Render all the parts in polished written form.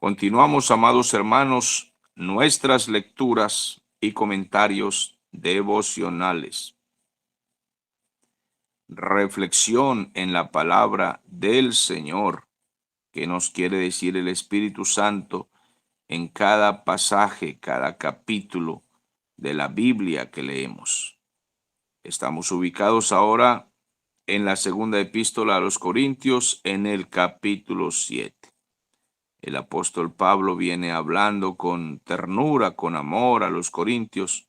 Continuamos, amados hermanos, nuestras lecturas y comentarios devocionales. Reflexión en la palabra del Señor, que nos quiere decir el Espíritu Santo en cada pasaje, cada capítulo de la Biblia que leemos. Estamos ubicados ahora en la segunda epístola a los Corintios, en el capítulo 7. El apóstol Pablo viene hablando con ternura, con amor a los corintios,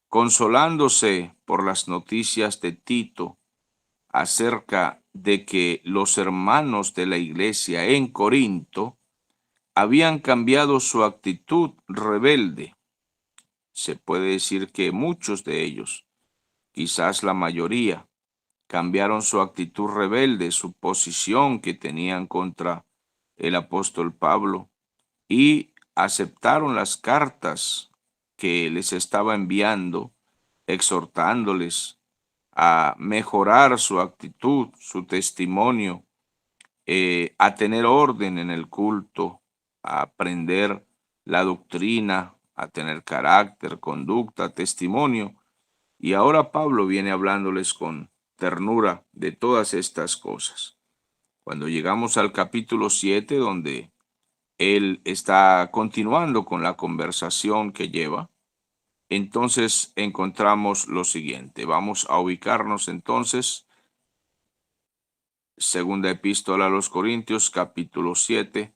consolándose por las noticias de Tito acerca de que los hermanos de la iglesia en Corinto habían cambiado su actitud rebelde. Se puede decir que muchos de ellos, quizás la mayoría, cambiaron su actitud rebelde, su posición que tenían contra el apóstol Pablo, y aceptaron las cartas que les estaba enviando, exhortándoles a mejorar su actitud, su testimonio, a tener orden en el culto, a aprender la doctrina, a tener carácter, conducta, testimonio. Y ahora Pablo viene hablándoles con ternura de todas estas cosas. Cuando llegamos al capítulo 7, donde él está continuando con la conversación que lleva, entonces encontramos lo siguiente. Vamos a ubicarnos entonces, segunda epístola a los Corintios, capítulo 7,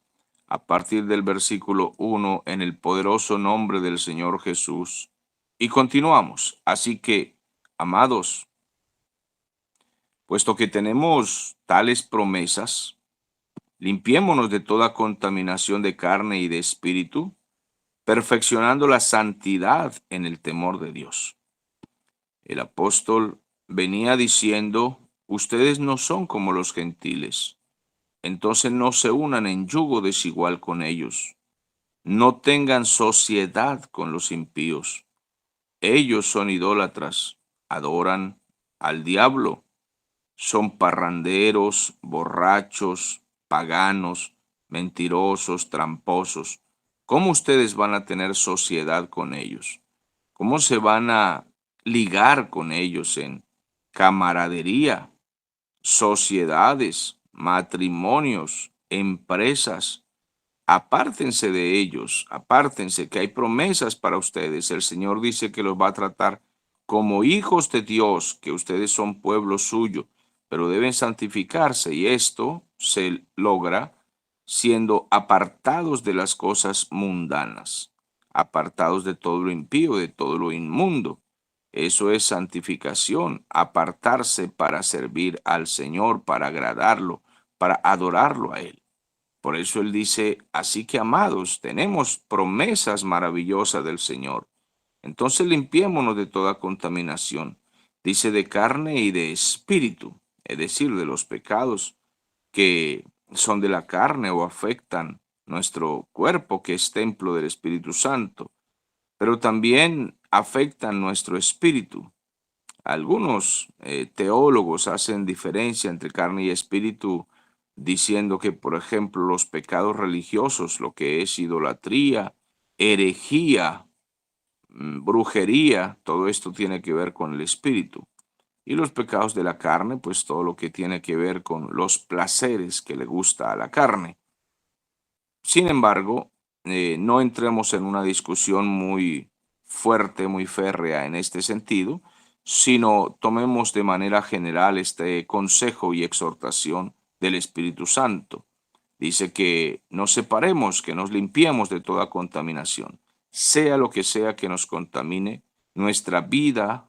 a partir del versículo 1, en el poderoso nombre del Señor Jesús. Y continuamos. Así que, amados, puesto que tenemos tales promesas, limpiémonos de toda contaminación de carne y de espíritu, perfeccionando la santidad en el temor de Dios. El apóstol venía diciendo, ustedes no son como los gentiles, entonces no se unan en yugo desigual con ellos, no tengan sociedad con los impíos. Ellos son idólatras, adoran al diablo, son parranderos, borrachos, paganos, mentirosos, tramposos. ¿Cómo ustedes van a tener sociedad con ellos? ¿Cómo se van a ligar con ellos en camaradería, sociedades, matrimonios, empresas? Apártense de ellos, apártense, que hay promesas para ustedes. El Señor dice que los va a tratar como hijos de Dios, que ustedes son pueblo suyo, pero deben santificarse, y esto se logra siendo apartados de las cosas mundanas, apartados de todo lo impío, de todo lo inmundo. Eso es santificación, apartarse para servir al Señor, para agradarlo, para adorarlo a Él. Por eso Él dice, así que amados, tenemos promesas maravillosas del Señor. Entonces limpiémonos de toda contaminación, dice, de carne y de espíritu, es decir, de los pecados que son de la carne o afectan nuestro cuerpo, que es templo del Espíritu Santo, pero también afectan nuestro espíritu. Algunos teólogos hacen diferencia entre carne y espíritu, diciendo que, por ejemplo, los pecados religiosos, lo que es idolatría, herejía, brujería, todo esto tiene que ver con el espíritu. Y los pecados de la carne, pues todo lo que tiene que ver con los placeres que le gusta a la carne. Sin embargo, no entremos en una discusión muy fuerte, muy férrea en este sentido, sino tomemos de manera general este consejo y exhortación del Espíritu Santo. Dice que nos separemos, que nos limpiemos de toda contaminación, sea lo que sea que nos contamine nuestra vida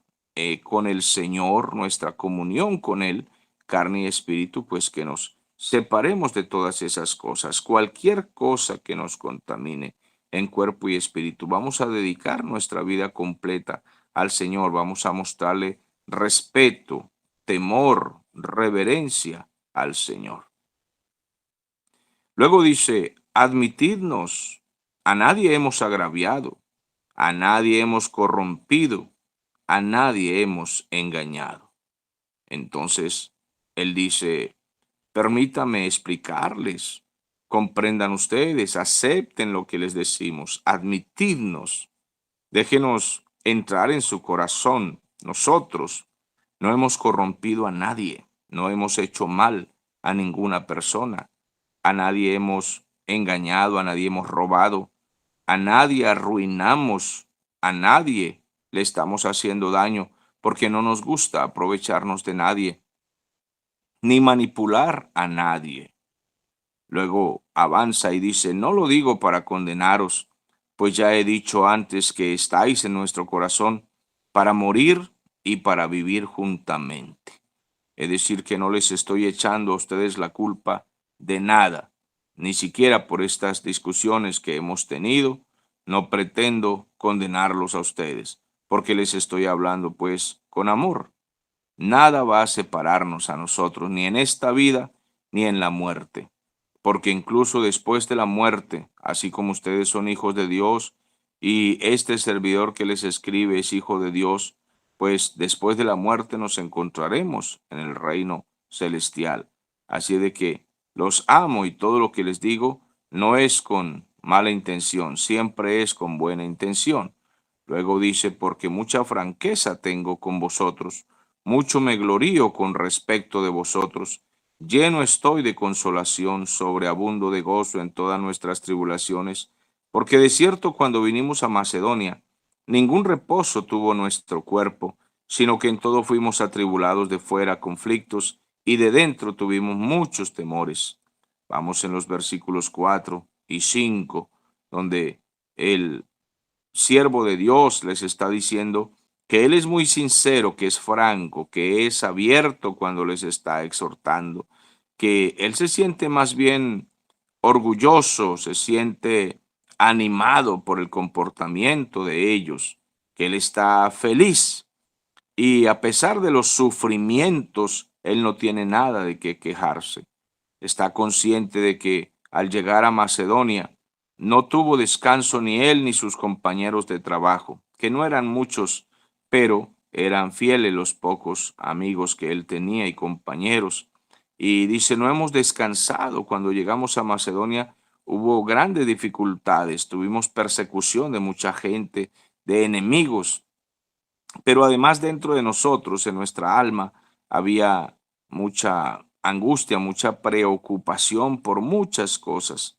con el Señor, nuestra comunión con Él, carne y espíritu, pues que nos separemos de todas esas cosas, cualquier cosa que nos contamine en cuerpo y espíritu. Vamos a dedicar nuestra vida completa al Señor, vamos a mostrarle respeto, temor, reverencia al Señor. Luego dice, admitidnos, a nadie hemos agraviado, a nadie hemos corrompido, a nadie hemos engañado. Entonces, él dice, permítame explicarles. comprendan ustedes, acepten lo que les decimos, admitidnos, déjenos entrar en su corazón. Nosotros no hemos corrompido a nadie, no hemos hecho mal a ninguna persona, a nadie hemos engañado, a nadie hemos robado, a nadie arruinamos, a nadie le estamos haciendo daño, porque no nos gusta aprovecharnos de nadie, ni manipular a nadie. Luego avanza y dice, no lo digo para condenaros, pues ya he dicho antes que estáis en nuestro corazón para morir y para vivir juntamente. Es decir, que no les estoy echando a ustedes la culpa de nada, ni siquiera por estas discusiones que hemos tenido. No pretendo condenarlos a ustedes, porque les estoy hablando pues con amor. Nada va a separarnos a nosotros, ni en esta vida, ni en la muerte. Porque incluso después de la muerte, así como ustedes son hijos de Dios, y este servidor que les escribe es hijo de Dios, pues después de la muerte nos encontraremos en el reino celestial. Así de que los amo y todo lo que les digo no es con mala intención, siempre es con buena intención. Luego dice, porque mucha franqueza tengo con vosotros, mucho me glorío con respecto de vosotros, lleno estoy de consolación, sobreabundo de gozo en todas nuestras tribulaciones, porque de cierto cuando vinimos a Macedonia, ningún reposo tuvo nuestro cuerpo, sino que en todo fuimos atribulados de fuera, conflictos, y de dentro tuvimos muchos temores. Vamos en los versículos 4 y 5, donde el siervo de Dios les está diciendo que Él es muy sincero, que es franco, que es abierto cuando les está exhortando, que Él se siente más bien orgulloso, se siente animado por el comportamiento de ellos, que Él está feliz y a pesar de los sufrimientos, Él no tiene nada de qué quejarse. Está consciente de que al llegar a Macedonia no tuvo descanso ni él ni sus compañeros de trabajo, que no eran muchos, pero eran fieles los pocos amigos que él tenía y compañeros. Y dice, no hemos descansado. Cuando llegamos a Macedonia hubo grandes dificultades, tuvimos persecución de mucha gente, de enemigos, pero además dentro de nosotros, en nuestra alma, había mucha angustia, mucha preocupación por muchas cosas.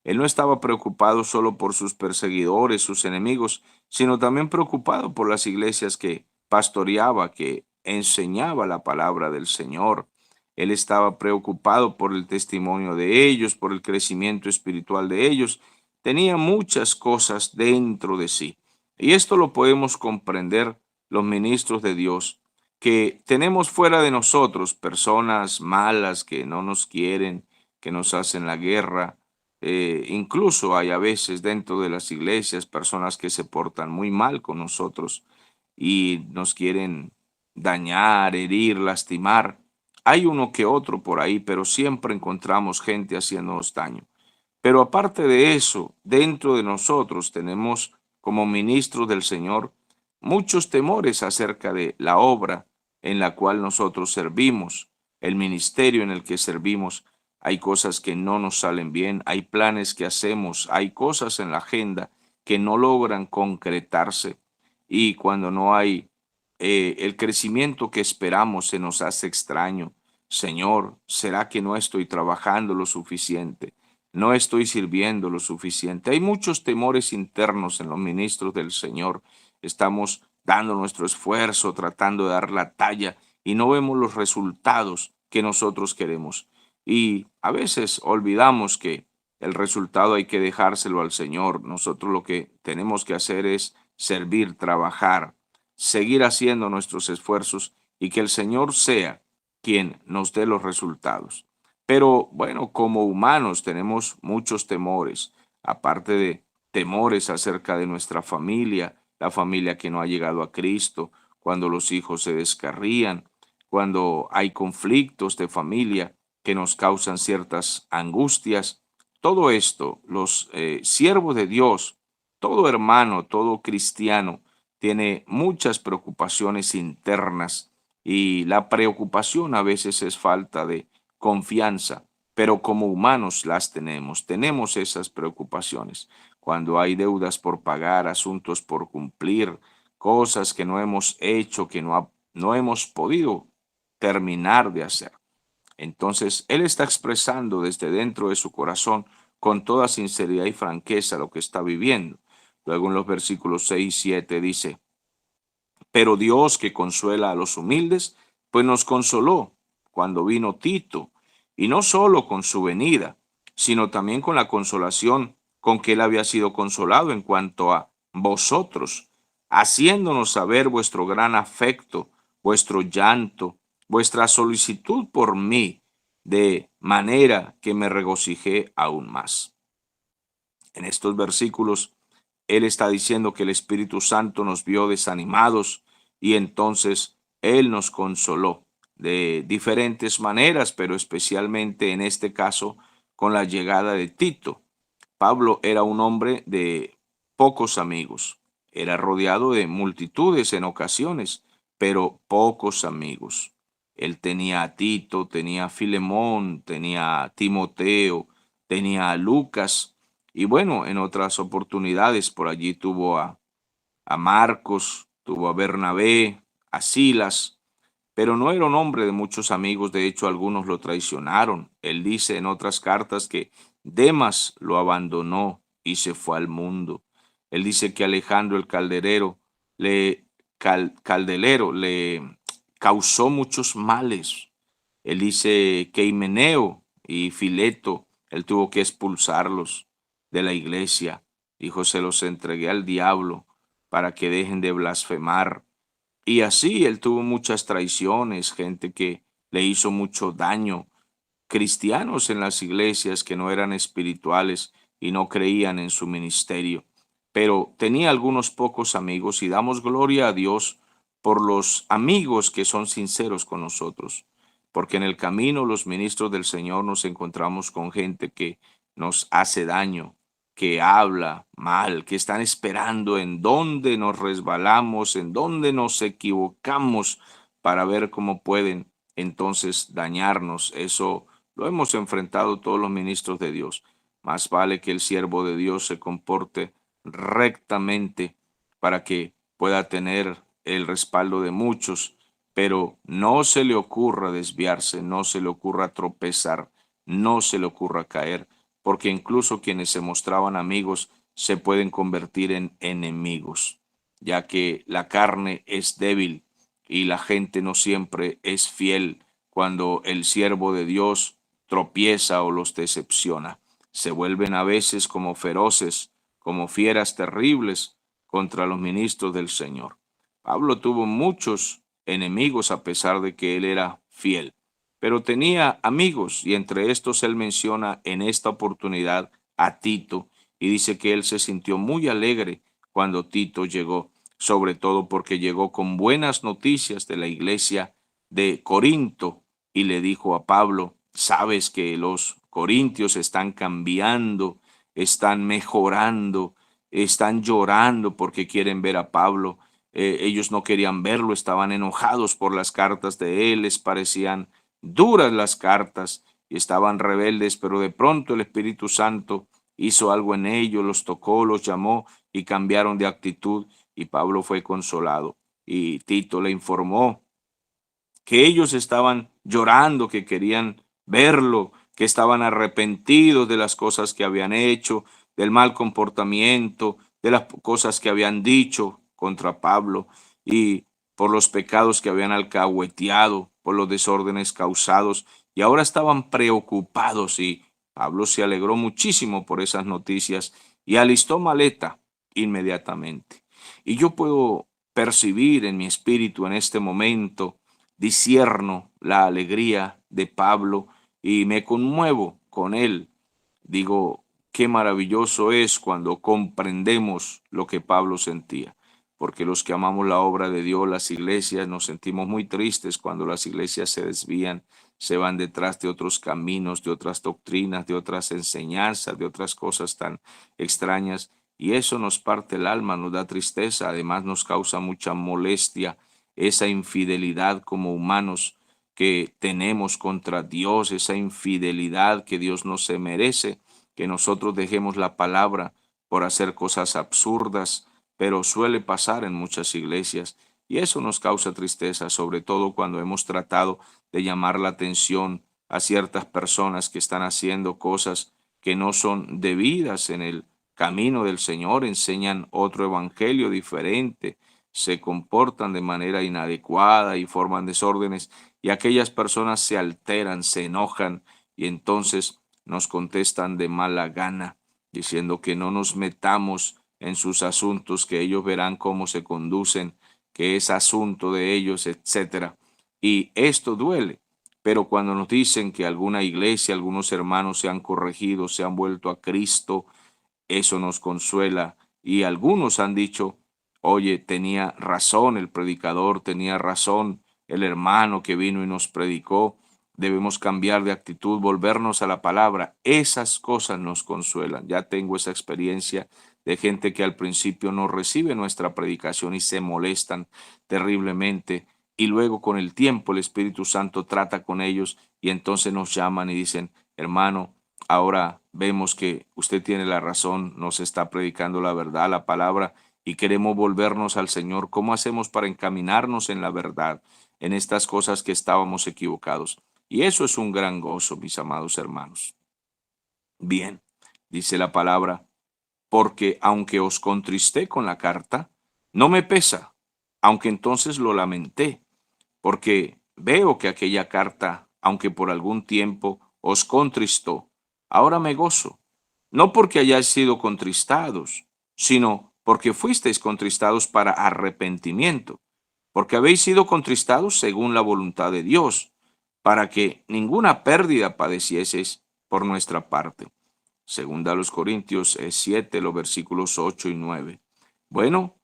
Él no estaba preocupado solo por sus perseguidores, sus enemigos, sino también preocupado por las iglesias que pastoreaba, que enseñaba la palabra del Señor. Él estaba preocupado por el testimonio de ellos, por el crecimiento espiritual de ellos. Tenía muchas cosas dentro de sí. Y esto lo podemos comprender los ministros de Dios, que tenemos fuera de nosotros personas malas que no nos quieren, que nos hacen la guerra. Incluso hay a veces dentro de las iglesias personas que se portan muy mal con nosotros y nos quieren dañar, herir, lastimar. Hay uno que otro por ahí, pero siempre encontramos gente haciéndonos daño. Pero aparte de eso, dentro de nosotros tenemos como ministros del Señor muchos temores acerca de la obra en la cual nosotros servimos, el ministerio en el que servimos. Hay cosas que no nos salen bien, hay planes que hacemos, hay cosas en la agenda que no logran concretarse y cuando no hay el crecimiento que esperamos se nos hace extraño. Señor, ¿será que no estoy trabajando lo suficiente? No estoy sirviendo lo suficiente. Hay muchos temores internos en los ministros del Señor. Estamos dando nuestro esfuerzo, tratando de dar la talla y no vemos los resultados que nosotros queremos. Y a veces olvidamos que el resultado hay que dejárselo al Señor. Nosotros lo que tenemos que hacer es servir, trabajar, seguir haciendo nuestros esfuerzos y que el Señor sea quien nos dé los resultados. Pero bueno, como humanos tenemos muchos temores, aparte de temores acerca de nuestra familia, la familia que no ha llegado a Cristo, cuando los hijos se descarrían, cuando hay conflictos de familia que nos causan ciertas angustias. Todo esto, los siervos de Dios, todo hermano, todo cristiano, tiene muchas preocupaciones internas y la preocupación a veces es falta de confianza. pero como humanos las tenemos esas preocupaciones. Cuando hay deudas por pagar, asuntos por cumplir, cosas que no hemos hecho, que no hemos podido terminar de hacer. Entonces, él está expresando desde dentro de su corazón con toda sinceridad y franqueza lo que está viviendo. Luego en los versículos 6 y 7 dice, pero Dios que consuela a los humildes, pues nos consoló cuando vino Tito, y no solo con su venida, sino también con la consolación con que él había sido consolado en cuanto a vosotros, haciéndonos saber vuestro gran afecto, vuestro llanto, vuestra solicitud por mí, de manera que me regocijé aún más. En estos versículos, él está diciendo que el Espíritu Santo nos vio desanimados y entonces él nos consoló de diferentes maneras, pero especialmente en este caso con la llegada de Tito. Pablo era un hombre de pocos amigos, era rodeado de multitudes en ocasiones, pero pocos amigos. Él tenía a Tito, tenía a Filemón, tenía a Timoteo, tenía a Lucas, y bueno, en otras oportunidades por allí tuvo a Marcos, tuvo a Bernabé, a Silas, pero no era un hombre de muchos amigos, de hecho algunos lo traicionaron. Él dice en otras cartas que Demas lo abandonó y se fue al mundo. Él dice que Alejandro el caldelero le causó muchos males. Él dice que Himeneo y Fileto, él tuvo que expulsarlos de la iglesia. Dijo, se los entregué al diablo para que dejen de blasfemar. Y así él tuvo muchas traiciones, gente que le hizo mucho daño, cristianos en las iglesias que no eran espirituales y no creían en su ministerio. Pero tenía algunos pocos amigos y damos gloria a Dios por los amigos que son sinceros con nosotros, porque en el camino los ministros del Señor nos encontramos con gente que nos hace daño, que habla mal, que están esperando en dónde nos resbalamos, en dónde nos equivocamos para ver cómo pueden entonces dañarnos. Eso lo hemos enfrentado todos los ministros de Dios. Más vale que el siervo de Dios se comporte rectamente para que pueda tener el respaldo de muchos, pero no se le ocurra desviarse, no se le ocurra tropezar, no se le ocurra caer, porque incluso quienes se mostraban amigos se pueden convertir en enemigos, ya que la carne es débil y la gente no siempre es fiel cuando el siervo de Dios tropieza o los decepciona. Se vuelven a veces como feroces, como fieras terribles contra los ministros del Señor. Pablo tuvo muchos enemigos a pesar de que él era fiel, pero tenía amigos y entre estos él menciona en esta oportunidad a Tito y dice que él se sintió muy alegre cuando Tito llegó, sobre todo porque llegó con buenas noticias de la iglesia de Corinto y le dijo a Pablo, sabes que los corintios están cambiando, están mejorando, están llorando porque quieren ver a Pablo. Ellos no querían verlo, estaban enojados por las cartas de él, les parecían duras las cartas y estaban rebeldes, pero de pronto el Espíritu Santo hizo algo en ellos, los tocó, los llamó y cambiaron de actitud y Pablo fue consolado. Y Tito le informó que ellos estaban llorando, que querían verlo, que estaban arrepentidos de las cosas que habían hecho, del mal comportamiento, de las cosas que habían dicho contra Pablo y por los pecados que habían alcahueteado, por los desórdenes causados, y ahora estaban preocupados y Pablo se alegró muchísimo por esas noticias y alistó maleta inmediatamente. Y yo puedo percibir en mi espíritu en este momento, discierno la alegría de Pablo y me conmuevo con él. Digo, qué maravilloso es cuando comprendemos lo que Pablo sentía, porque los que amamos la obra de Dios, las iglesias, nos sentimos muy tristes cuando las iglesias se desvían, se van detrás de otros caminos, de otras doctrinas, de otras enseñanzas, de otras cosas tan extrañas, y eso nos parte el alma, nos da tristeza, además nos causa mucha molestia esa infidelidad como humanos que tenemos contra Dios, esa infidelidad que Dios no se merece, que nosotros dejemos la palabra por hacer cosas absurdas, pero suele pasar en muchas iglesias y eso nos causa tristeza, sobre todo cuando hemos tratado de llamar la atención a ciertas personas que están haciendo cosas que no son debidas en el camino del Señor, enseñan otro evangelio diferente, se comportan de manera inadecuada y forman desórdenes, y aquellas personas se alteran, se enojan y entonces nos contestan de mala gana, diciendo que no nos metamos en sus asuntos, que ellos verán cómo se conducen, que es asunto de ellos, etcétera. Y esto duele. Pero cuando nos dicen que alguna iglesia, algunos hermanos se han corregido, se han vuelto a Cristo, eso nos consuela. Y algunos han dicho, oye, tenía razón el predicador, tenía razón el hermano que vino y nos predicó. Debemos cambiar de actitud, volvernos a la palabra. Esas cosas nos consuelan. Ya tengo esa experiencia de gente que al principio no recibe nuestra predicación y se molestan terriblemente. Y luego con el tiempo el Espíritu Santo trata con ellos y entonces nos llaman y dicen, hermano, ahora vemos que usted tiene la razón, nos está predicando la verdad, la palabra, y queremos volvernos al Señor. ¿Cómo hacemos para encaminarnos en la verdad, en estas cosas que estábamos equivocados? Y eso es un gran gozo, mis amados hermanos. Bien, dice la palabra, porque aunque os contristé con la carta, no me pesa, aunque entonces lo lamenté, porque veo que aquella carta, aunque por algún tiempo os contristó, ahora me gozo, no porque hayáis sido contristados, sino porque fuisteis contristados para arrepentimiento, porque habéis sido contristados según la voluntad de Dios, para que ninguna pérdida padecieseis por nuestra parte. Segunda a los Corintios 7, los versículos 8 y 9. Bueno,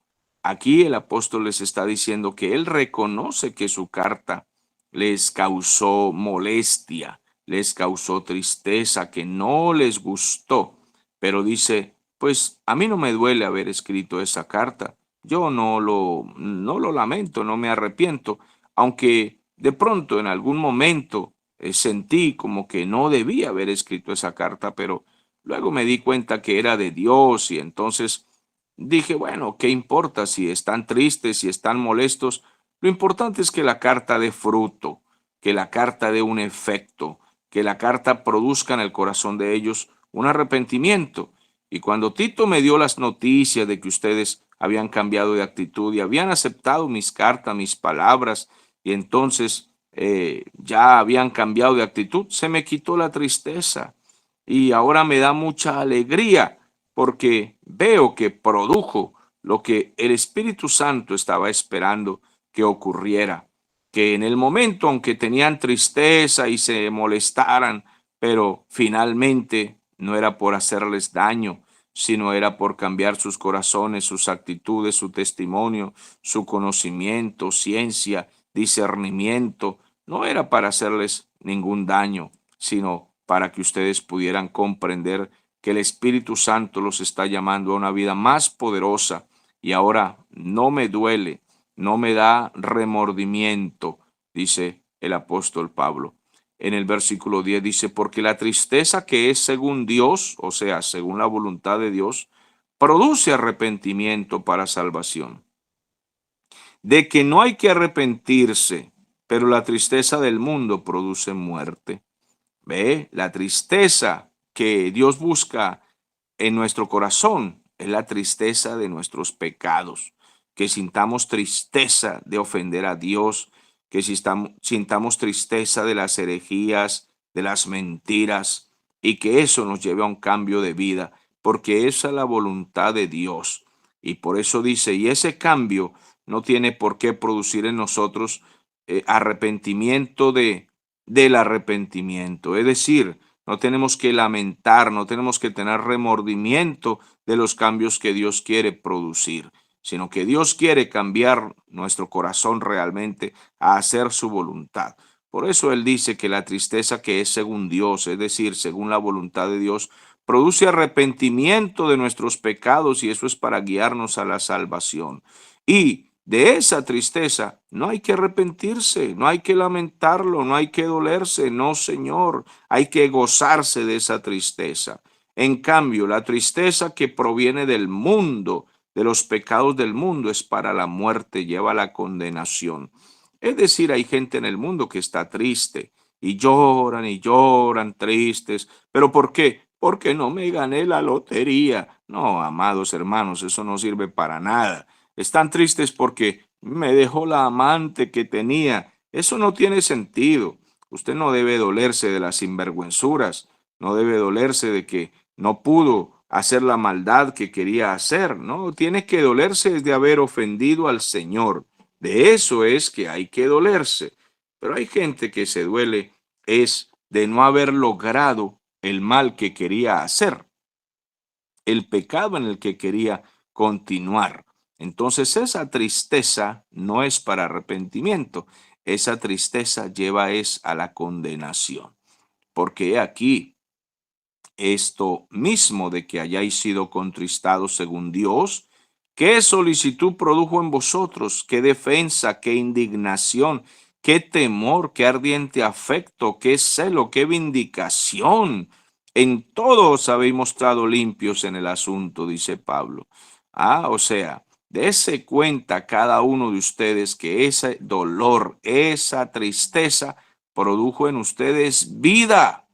aquí el apóstol les está diciendo que él reconoce que su carta les causó molestia, les causó tristeza, que no les gustó, pero dice, pues a mí no me duele haber escrito esa carta, yo no lo lamento, no me arrepiento, aunque de pronto en algún momento sentí como que no debía haber escrito esa carta, pero luego me di cuenta que era de Dios y entonces dije, bueno, ¿qué importa si están tristes, si están molestos? Lo importante es que la carta dé fruto, que la carta dé un efecto, que la carta produzca en el corazón de ellos un arrepentimiento. Y cuando Tito me dio las noticias de que ustedes habían cambiado de actitud y habían aceptado mis cartas, mis palabras, y entonces ya habían cambiado de actitud, se me quitó la tristeza y ahora me da mucha alegría porque veo que produjo lo que el Espíritu Santo estaba esperando que ocurriera, que en el momento, aunque tenían tristeza y se molestaran, pero finalmente no era por hacerles daño, sino era por cambiar sus corazones, sus actitudes, su testimonio, su conocimiento, ciencia, discernimiento, no era para hacerles ningún daño, sino para que ustedes pudieran comprender que el Espíritu Santo los está llamando a una vida más poderosa y ahora no me duele, no me da remordimiento, dice el apóstol Pablo. En el versículo 10 dice, porque la tristeza que es según Dios, o sea, según la voluntad de Dios, produce arrepentimiento para salvación. De que no hay que arrepentirse, pero la tristeza del mundo produce muerte. Ve, la tristeza que Dios busca en nuestro corazón es la tristeza de nuestros pecados, que sintamos tristeza de ofender a Dios, que sintamos tristeza de las herejías, de las mentiras, y que eso nos lleve a un cambio de vida, porque esa es la voluntad de Dios. Y por eso dice, y ese cambio no tiene por qué producir en nosotros arrepentimiento del arrepentimiento. Es decir, no tenemos que lamentar, no tenemos que tener remordimiento de los cambios que Dios quiere producir, sino que Dios quiere cambiar nuestro corazón realmente a hacer su voluntad. Por eso Él dice que la tristeza que es según Dios, es decir, según la voluntad de Dios, produce arrepentimiento de nuestros pecados y eso es para guiarnos a la salvación. Y de esa tristeza no hay que arrepentirse, no hay que lamentarlo, no hay que dolerse, no, Señor, hay que gozarse de esa tristeza. En cambio, la tristeza que proviene del mundo, de los pecados del mundo, es para la muerte, lleva a la condenación. Es decir, hay gente en el mundo que está triste y lloran tristes. ¿Pero por qué? Porque no me gané la lotería. No, amados hermanos, eso no sirve para nada. Están tristes porque me dejó la amante que tenía. Eso no tiene sentido. Usted no debe dolerse de las sinvergüenzuras, no debe dolerse de que no pudo hacer la maldad que quería hacer, ¿no? Tiene que dolerse de haber ofendido al Señor. De eso es que hay que dolerse. Pero hay gente que se duele es de no haber logrado el mal que quería hacer, el pecado en el que quería continuar. Entonces esa tristeza no es para arrepentimiento, esa tristeza lleva es a la condenación. Porque he aquí esto mismo de que hayáis sido contristados según Dios, ¿qué solicitud produjo en vosotros? ¿Qué defensa? ¿Qué indignación? ¿Qué temor? ¿Qué ardiente afecto? ¿Qué celo? ¿Qué vindicación? En todo os habéis mostrado limpios en el asunto, dice Pablo. O sea, dése cuenta cada uno de ustedes que ese dolor, esa tristeza produjo en ustedes vida.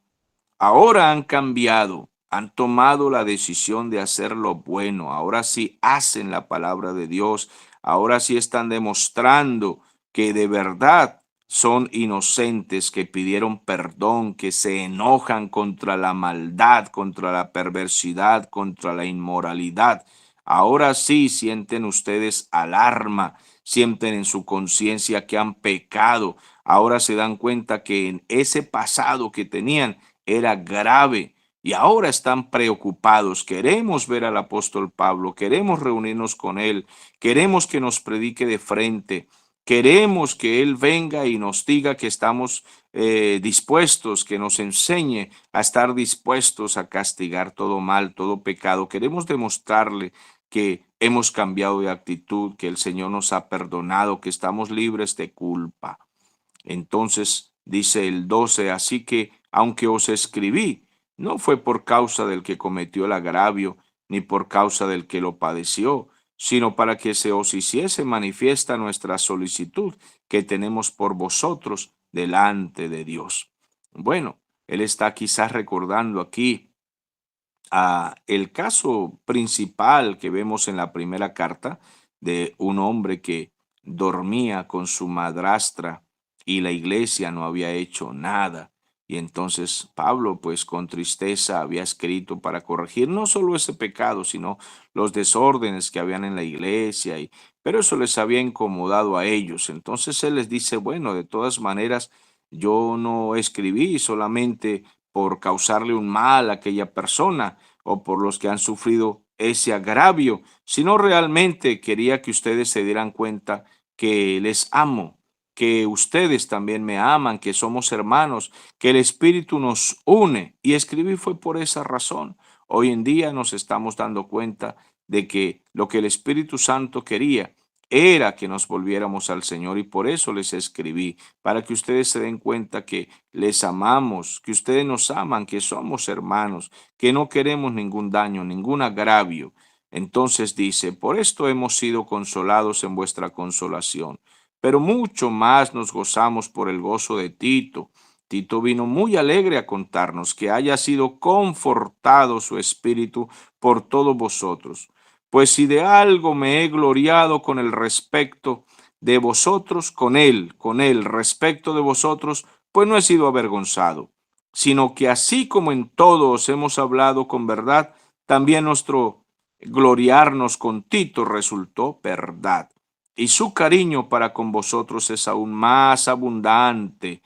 Ahora han cambiado, han tomado la decisión de hacer lo bueno, ahora sí hacen la palabra de Dios, ahora sí están demostrando que de verdad son inocentes, que pidieron perdón, que se enojan contra la maldad, contra la perversidad, contra la inmoralidad. Ahora sí sienten ustedes alarma, sienten en su conciencia que han pecado, ahora se dan cuenta que en ese pasado que tenían, era grave y ahora están preocupados. Queremos ver al apóstol Pablo, queremos reunirnos con él, queremos que nos predique de frente, queremos que él venga y nos diga que estamos dispuestos, que nos enseñe a estar dispuestos a castigar todo mal, todo pecado. Queremos demostrarle que hemos cambiado de actitud, que el Señor nos ha perdonado, que estamos libres de culpa. Entonces dice el 12, así que aunque os escribí, no fue por causa del que cometió el agravio, ni por causa del que lo padeció, sino para que se os hiciese manifiesta nuestra solicitud que tenemos por vosotros delante de Dios. Bueno, él está quizás recordando aquí el caso principal que vemos en la primera carta de un hombre que dormía con su madrastra y la iglesia no había hecho nada. Y entonces Pablo, pues con tristeza, había escrito para corregir no solo ese pecado, sino los desórdenes que habían en la iglesia. Pero eso les había incomodado a ellos. Entonces él les dice, bueno, de todas maneras, yo no escribí solamente por causarle un mal a aquella persona o por los que han sufrido ese agravio, sino realmente quería que ustedes se dieran cuenta que les amo, que ustedes también me aman, que somos hermanos, que el Espíritu nos une. Y escribí fue por esa razón. Hoy en día nos estamos dando cuenta de que lo que el Espíritu Santo quería era que nos volviéramos al Señor y por eso les escribí, para que ustedes se den cuenta que les amamos, que ustedes nos aman, que somos hermanos, que no queremos ningún daño, ningún agravio. Entonces dice, por esto hemos sido consolados en vuestra consolación, pero mucho más nos gozamos por el gozo de Tito. Tito vino muy alegre a contarnos que haya sido confortado su espíritu por todos vosotros. Pues si de algo me he gloriado con el respecto de vosotros, con él, respecto de vosotros, pues no he sido avergonzado, sino que así como en todos hemos hablado con verdad, también nuestro gloriarnos con Tito resultó verdad. Y su cariño para con vosotros es aún más abundante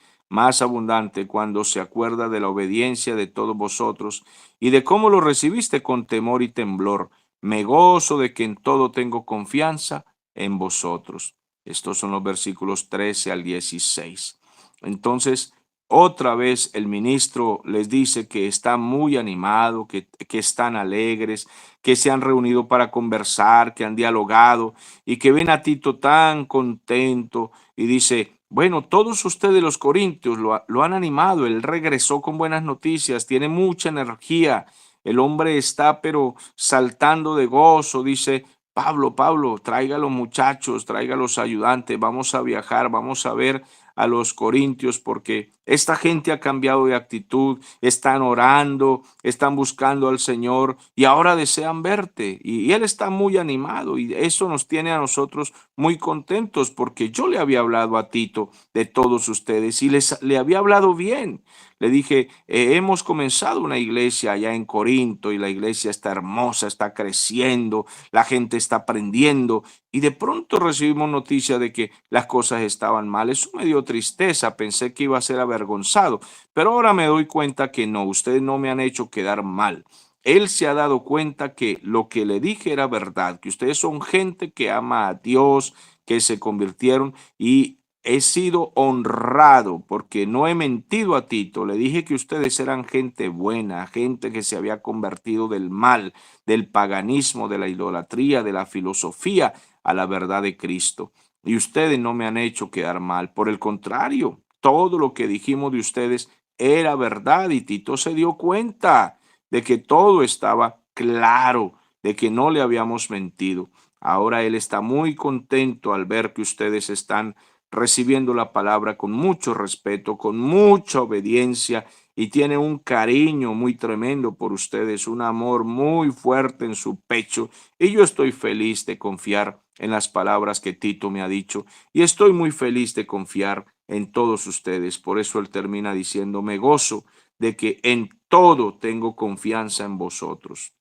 cuando se acuerda de la obediencia de todos vosotros y de cómo lo recibiste con temor y temblor. Me gozo de que en todo tengo confianza en vosotros. Estos son los versículos 13 al 16. Entonces, Otra vez el ministro les dice que está muy animado, que están alegres, que se han reunido para conversar, que han dialogado y que ven a Tito tan contento y dice, bueno, todos ustedes los corintios lo han animado, él regresó con buenas noticias, tiene mucha energía, el hombre está pero saltando de gozo, dice, Pablo, Pablo, traiga a los muchachos, traiga a los ayudantes, vamos a viajar, vamos a ver a los corintios porque esta gente ha cambiado de actitud, están orando, están buscando al Señor y ahora desean verte. Y él está muy animado y eso nos tiene a nosotros muy contentos porque yo le había hablado a Tito de todos ustedes y le había hablado bien. Le dije, hemos comenzado una iglesia allá en Corinto y la iglesia está hermosa, está creciendo, la gente está aprendiendo y de pronto recibimos noticia de que las cosas estaban mal. Eso me dio tristeza, pensé que iba a ser avergonzado, pero ahora me doy cuenta que no, ustedes no me han hecho quedar mal. Él se ha dado cuenta que lo que le dije era verdad, que ustedes son gente que ama a Dios, que se convirtieron y he sido honrado porque no he mentido a Tito. Le dije que ustedes eran gente buena, gente que se había convertido del mal, del paganismo, de la idolatría, de la filosofía a la verdad de Cristo. Y ustedes no me han hecho quedar mal. Por el contrario, todo lo que dijimos de ustedes era verdad y Tito se dio cuenta de que todo estaba claro, de que no le habíamos mentido. Ahora él está muy contento al ver que ustedes están recibiendo la palabra con mucho respeto, con mucha obediencia y tiene un cariño muy tremendo por ustedes, un amor muy fuerte en su pecho y yo estoy feliz de confiar en las palabras que Tito me ha dicho y estoy muy feliz de confiar en todos ustedes. Por eso él termina diciendo, me gozo de que en todo tengo confianza en vosotros.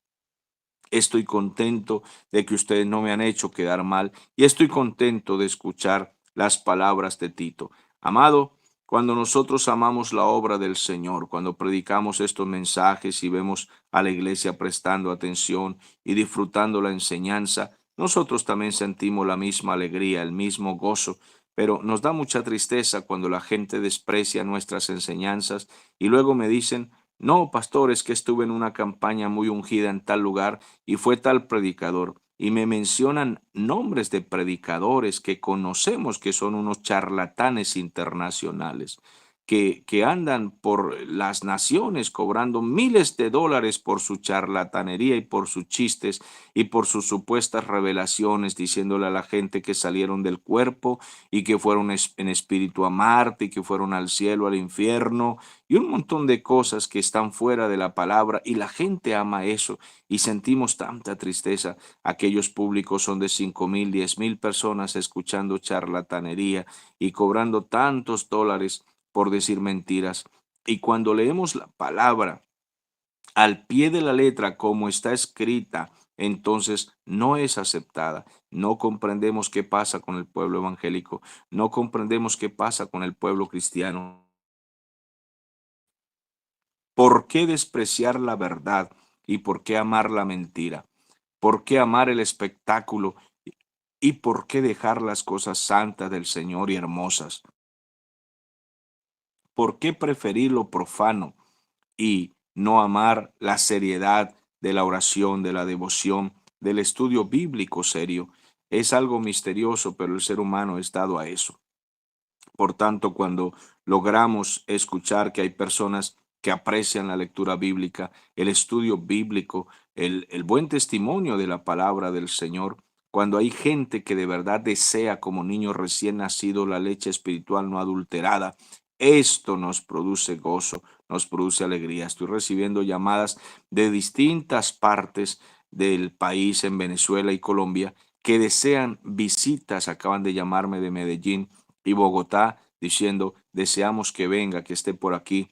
Estoy contento de que ustedes no me han hecho quedar mal y estoy contento de escuchar las palabras de Tito. Amado, cuando nosotros amamos la obra del Señor, cuando predicamos estos mensajes y vemos a la iglesia prestando atención y disfrutando la enseñanza, nosotros también sentimos la misma alegría, el mismo gozo, pero nos da mucha tristeza cuando la gente desprecia nuestras enseñanzas y luego me dicen, no, pastor, es que estuve en una campaña muy ungida en tal lugar y fue tal predicador. Y me mencionan nombres de predicadores que conocemos que son unos charlatanes internacionales, que andan por las naciones cobrando miles de dólares por su charlatanería y por sus chistes y por sus supuestas revelaciones, diciéndole a la gente que salieron del cuerpo y que fueron en espíritu a Marte y que fueron al cielo, al infierno y un montón de cosas que están fuera de la palabra y la gente ama eso y sentimos tanta tristeza. Aquellos públicos son de 5,000, 10,000 personas escuchando charlatanería y cobrando tantos dólares por decir mentiras. Y cuando leemos la palabra al pie de la letra como está escrita, entonces no es aceptada. No comprendemos qué pasa con el pueblo evangélico, no comprendemos qué pasa con el pueblo cristiano. ¿Por qué despreciar la verdad y por qué amar la mentira? ¿Por qué amar el espectáculo y por qué dejar las cosas santas del Señor y hermosas? ¿Por qué preferir lo profano y no amar la seriedad de la oración, de la devoción, del estudio bíblico serio? Es algo misterioso, pero el ser humano es dado a eso. Por tanto, cuando logramos escuchar que hay personas que aprecian la lectura bíblica, el estudio bíblico, el buen testimonio de la palabra del Señor, cuando hay gente que de verdad desea como niño recién nacido la leche espiritual no adulterada, esto nos produce gozo, nos produce alegría. Estoy recibiendo llamadas de distintas partes del país en Venezuela y Colombia que desean visitas, acaban de llamarme de Medellín y Bogotá diciendo, deseamos que venga, que esté por aquí.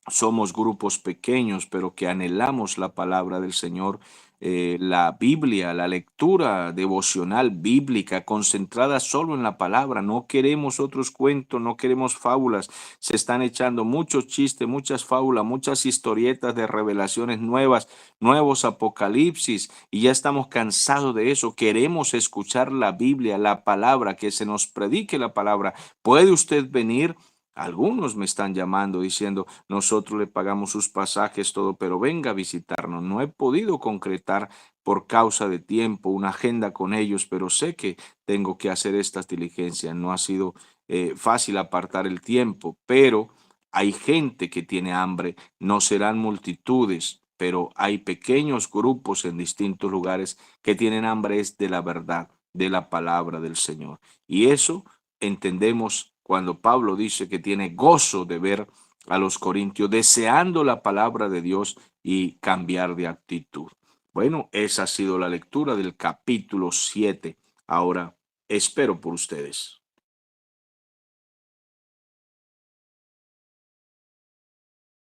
Somos grupos pequeños, pero que anhelamos la palabra del Señor, la Biblia, la lectura devocional bíblica, concentrada solo en la palabra. No queremos otros cuentos, no queremos fábulas. Se están echando muchos chistes, muchas fábulas, muchas historietas de revelaciones nuevas, nuevos apocalipsis, y ya estamos cansados de eso. Queremos escuchar la Biblia, la palabra, que se nos predique la palabra. ¿Puede usted venir? Algunos me están llamando diciendo, nosotros le pagamos sus pasajes, todo, pero venga a visitarnos. No he podido concretar por causa de tiempo una agenda con ellos, pero sé que tengo que hacer estas diligencias. No ha sido fácil apartar el tiempo, pero hay gente que tiene hambre. No serán multitudes, pero hay pequeños grupos en distintos lugares que tienen hambre es de la verdad, de la palabra del Señor. Y eso entendemos cuando Pablo dice que tiene gozo de ver a los corintios deseando la palabra de Dios y cambiar de actitud. Bueno, esa ha sido la lectura del capítulo 7. Ahora espero por ustedes.